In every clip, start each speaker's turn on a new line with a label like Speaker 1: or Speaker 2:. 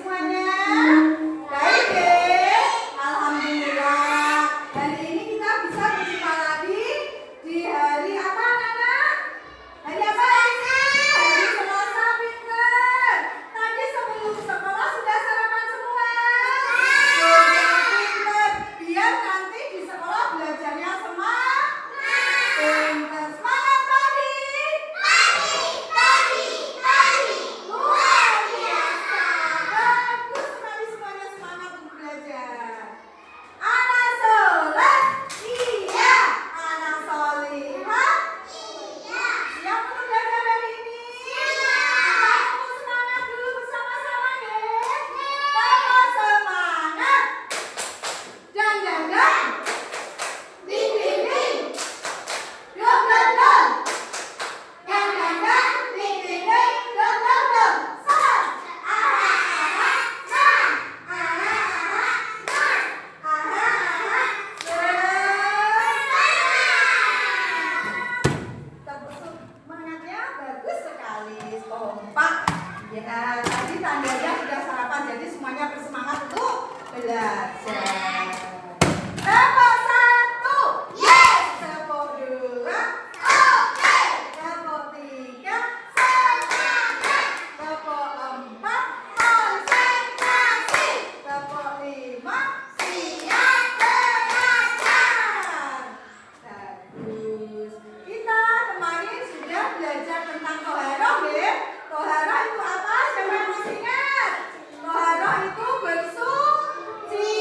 Speaker 1: semuanya? Baik deh. Alhamdulillah. Hari ini kita bisa berjumpa lagi di hari apa, anak-anak? Hari apa ini? Hari Selasa, pinter. Tadi sebelum sekolah sudah sarapan semua? Sudah, pinter. Biar nanti di sekolah belajarnya semangat. Pinter. Semangat pagi. Luar biasa. Bagus sekali semuanya, semangat untuk belajar. Anak soleh, iya. Anak solihah, iya. Siap untuk belajar hari ini? Kamu semangat dulu bersama-sama deh. Kamu semangat. Dan. Ding ding ding. Dong dong dong. Ding ding ding. Dong dong dong. Salam. Semangatnya bagus sekali, kompak. Ya, tadi tandanya sudah sarapan, jadi semuanya bersemangat untuk belajar. Tepuk satu, yes. Tepuk dua, oke. Tepuk tiga, semangat. Tepuk empat, konsentrasi. Tepuk lima, siap belajar. Bagus. Kita kemarin sudah belajar tentang toharoh, ya. Toharoh itu apa? Siapa yang masih ingat? Toharoh itu bersuci.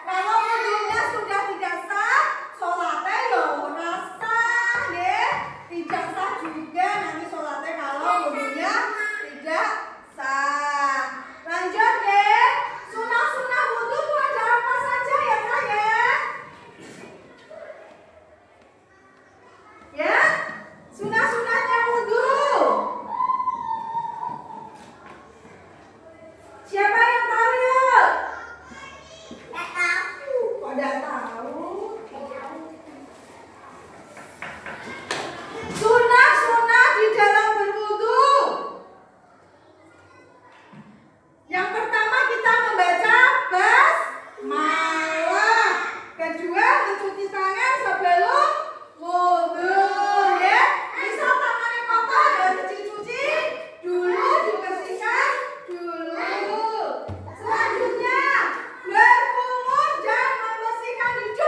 Speaker 1: Kalau wudhunya sudah tidak sah, sholatnya ya ora sah nggih. Tidak sah juga nanti sholatnya kalau wudhunya tidak sah. Lanjut nggih. Sunah-sunah wudhu itu ada apa saja ya Kak ya? Ya? Sunah-sunahnya wudhu. Siapa yang tahu yuk?
Speaker 2: Nggak tahu.
Speaker 1: Kok nggak tahu? Sunah-sunah di dalam berwudu. Yang pertama kita membaca basmalah. Kedua mencuci tangan sebelum wudu ya. Misal tangannya kotor harus dicuci dulu, dibersihkan dulu. Selanjutnya berkumur dan membersihkan hidung.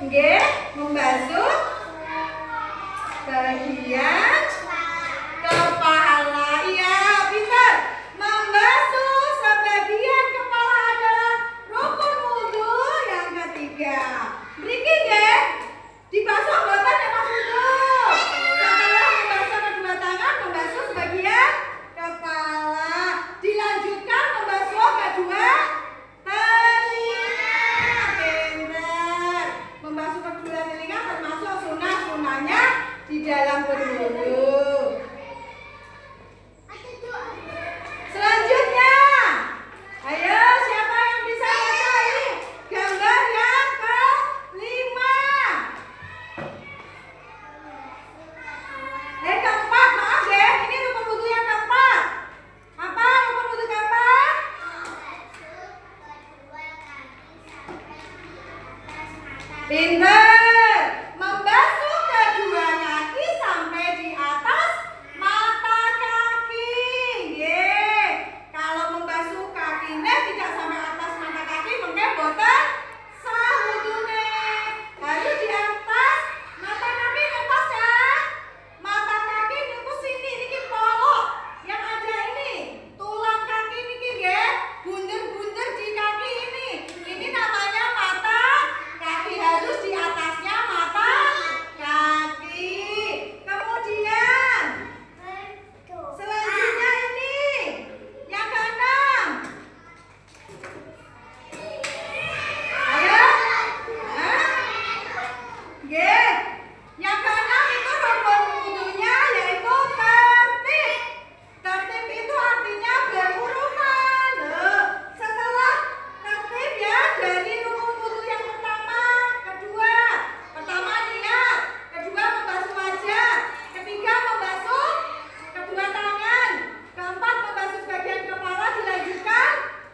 Speaker 1: Nggih, membasuh bagian kepala. Iya, pintar. Membasuh sebagian kepala adalah rukun wudu yang ketiga. Mriki nggih, dibasuh mboten nek pas wudu. Setelah membasuh kedua tangan, membasuh sebagian kepala. Dilanjutkan membasuh kedua telinga. Pintar. Membasuh kedua telinga termasuk sunah-sunahnya di dalam berwudu. Selanjutnya, ayo siapa yang bisa baca ini? Gambar yang kelima. Keempat, maaf deh, ini rukun wudu yang keempat. Apa rukun wudu keempat? Pintar. Membasuh kedua kaki sampai di atas mata kaki. Ye. Kalau membasuh kakinya tidak sampai atas mata kaki, mengke boten sah wudune. Harus di atas mata kaki ngepas ya. Mata kaki niku sini niki polok yang ada ini. Tulang kaki niki nggih, bunder-bunder di kaki ini. Ini namanya mata kaki, harus di atasnya mata kaki. Kemudian selanjutnya ini yang keenam. Ayo. Hah? Nggih. Yang keenam itu rukun wudunya yaitu tertib. Tertib itu artinya berurutan. Loh, setelah tertib ya dari rukun wudu yang pertama, kedua. Pertama niat, kedua membasuh wajah, ketiga membasuh kedua tangan, keempat membasuh bagian kepala, dilanjutkan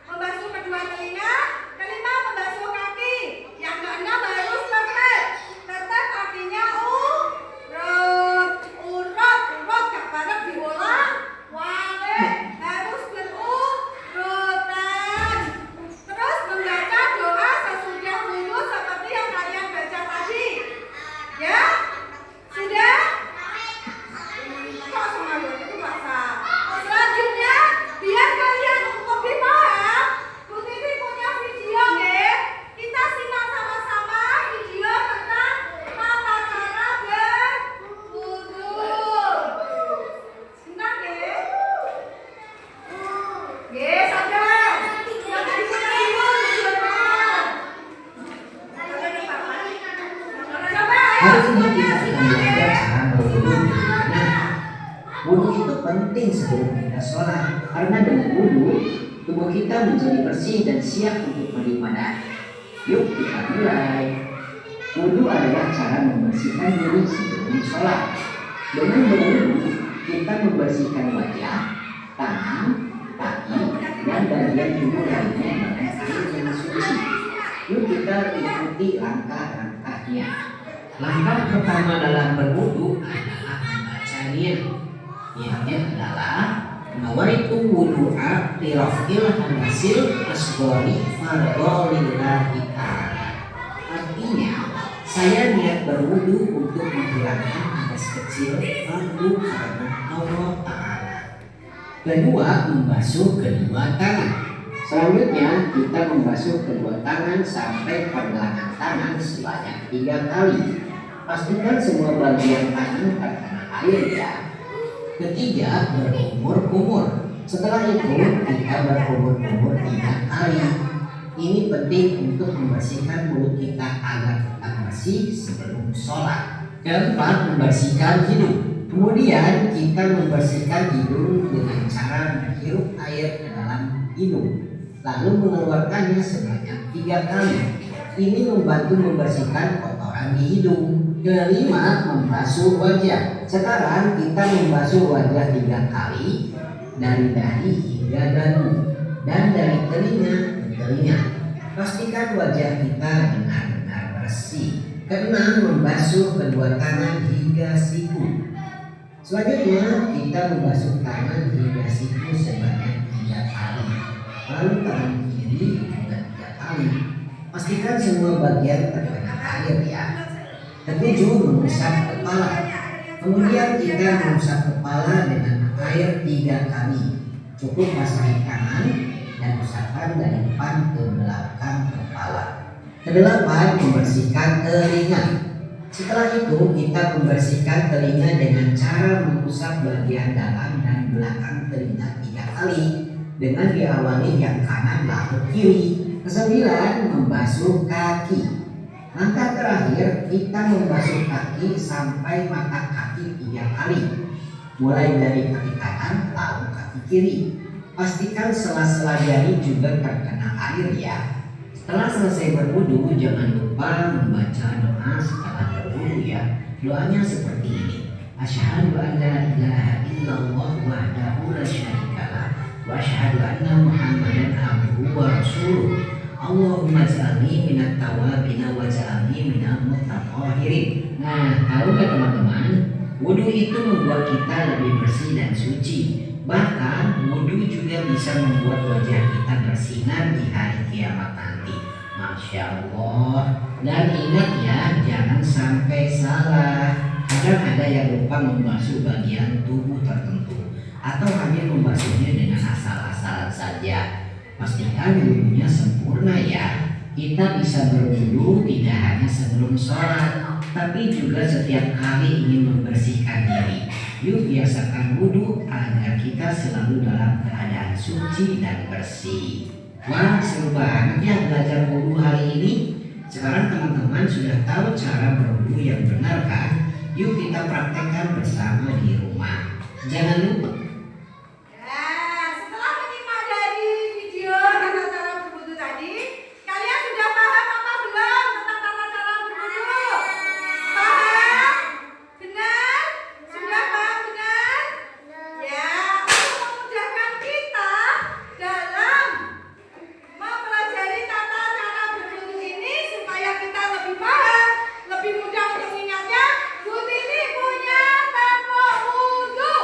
Speaker 1: membasuh kedua telinga, kelima membasuh kaki, yang keenam harus tertib. Tertib artinya urut, gak bareng diulang, harus berurutan. Terus membaca doa sesudah wudu seperti yang kalian baca tadi. Ya? Sudah? Kok semuanya itu basah? Selanjutnya, biar kalian lebih paham, Bu Titi punya video nggih. Kita simak sama-sama video tentang tata cara berwudu. Simak nggih. Nggih, sadar. Jangan diputar dulu videonya. Coba ayo
Speaker 3: Hari ini
Speaker 1: semuanya
Speaker 3: kita akan
Speaker 1: simak
Speaker 3: belajar
Speaker 1: nggih.
Speaker 3: cara berwudu yang benar. Wudu itu penting sebelum kita sholat, karena dengan wudu tubuh kita menjadi bersih dan siap untuk beribadah. Yuk kita mulai. Wudu adalah cara membersihkan diri sebelum sholat. Dengan berwudu kita membersihkan wajah, tangan, kaki, dan bagian tubuh lainnya dengan air yang suci. Yuk kita ikuti langkah-langkahnya. Langkah pertama dalam berwudu adalah membaca niyat. Niyatnya adalah nawaitu wudu'a lirafil hadasil asghari fardhu lillahi ta'ala. Artinya, saya niat berwudu untuk menghilangkan hadas kecil fardu karena Allah Ta'ala. Kedua, membasuh kedua tangan. Selanjutnya, kita membasuh kedua tangan sampai pergelangan tangan sebanyak 3 kali. Pastikan semua bagian tangan terkena air ya. Ketiga, berkumur-kumur. Setelah itu, kita berkumur-kumur 3 kali. Ini penting untuk membersihkan mulut kita agar tetap bersih sebelum sholat. Keempat, membersihkan hidung. Kemudian, kita membersihkan hidung dengan cara menghirup air ke dalam hidung, lalu mengeluarkannya sebanyak 3 kali. Ini membantu membersihkan kotoran di hidung. Kelima, membasuh wajah. Sekarang kita membasuh wajah 3 kali, dari dahi hingga dagu, dan dari telinga ke telinga. Pastikan wajah kita benar-benar bersih. Keenam, membasuh kedua tangan hingga siku. Selanjutnya, kita membasuh tangan hingga siku sebanyak 3 kali. Lalu tangan kiri juga 3 kali. Pastikan semua bagian terkena air ya. Ketujuh, mengusap kepala. Kemudian kita mengusap kepala dengan air 3 kali. Cukup basahi tangan dan usapkan dari depan ke belakang kepala. Kedelapan, membersihkan telinga. Setelah itu kita membersihkan telinga dengan cara mengusap bagian dalam dan belakang telinga 3 kali dengan diawali yang kanan lalu kiri. Kesembilan, membasuh kaki. Langkah terakhir kita membasuh kaki sampai mata kaki 3 kali. Mulai dari kaki kanan lalu kaki kiri. Pastikan sela-sela jari juga terkena air ya. Setelah selesai berwudu, jangan lupa membaca doa setelah berwudu ya. Doanya seperti ini. Asyhadu an la ilaha illallah wahdahu la syarikalah wa asyhadu anna Muhammadan abduhu wa rasuluh. Allahumma ja'alni minat tawabin wa ja'alni minal mutatahhirin. Nah, tahu nggak teman-teman? Wudu itu membuat kita lebih bersih dan suci. Bahkan wudu juga bisa membuat wajah kita bersinar di hari kiamat nanti. Masya Allah. Dan ingat ya, jangan sampai salah. Kadang ada yang lupa membasuh bagian tubuh tertentu atau hanya membasuhnya dengan asal-asalan saja. Pastikan wudunya sempurna ya. Kita bisa berwudu tidak hanya sebelum sholat, tapi juga setiap kali ingin membersihkan diri. Yuk biasakan wudu agar kita selalu dalam keadaan suci dan bersih. Wah, seru banget ya belajar wudu hari ini. Sekarang teman-teman sudah tahu cara berwudu yang benar kan? Yuk kita praktekkan bersama di rumah. Jangan lupa.
Speaker 1: Ya, setelah menyimak dari video tata cara berwudu tadi, kalian sudah paham apa belum tentang tata cara berwudu? Paham? Benar? Sudah paham benar? Ya, untuk memudahkan kita dalam mempelajari tata cara berwudu ini supaya kita lebih paham, lebih mudah untuk mengingatnya, Bu Titi punya tembok wudu.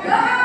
Speaker 1: Doa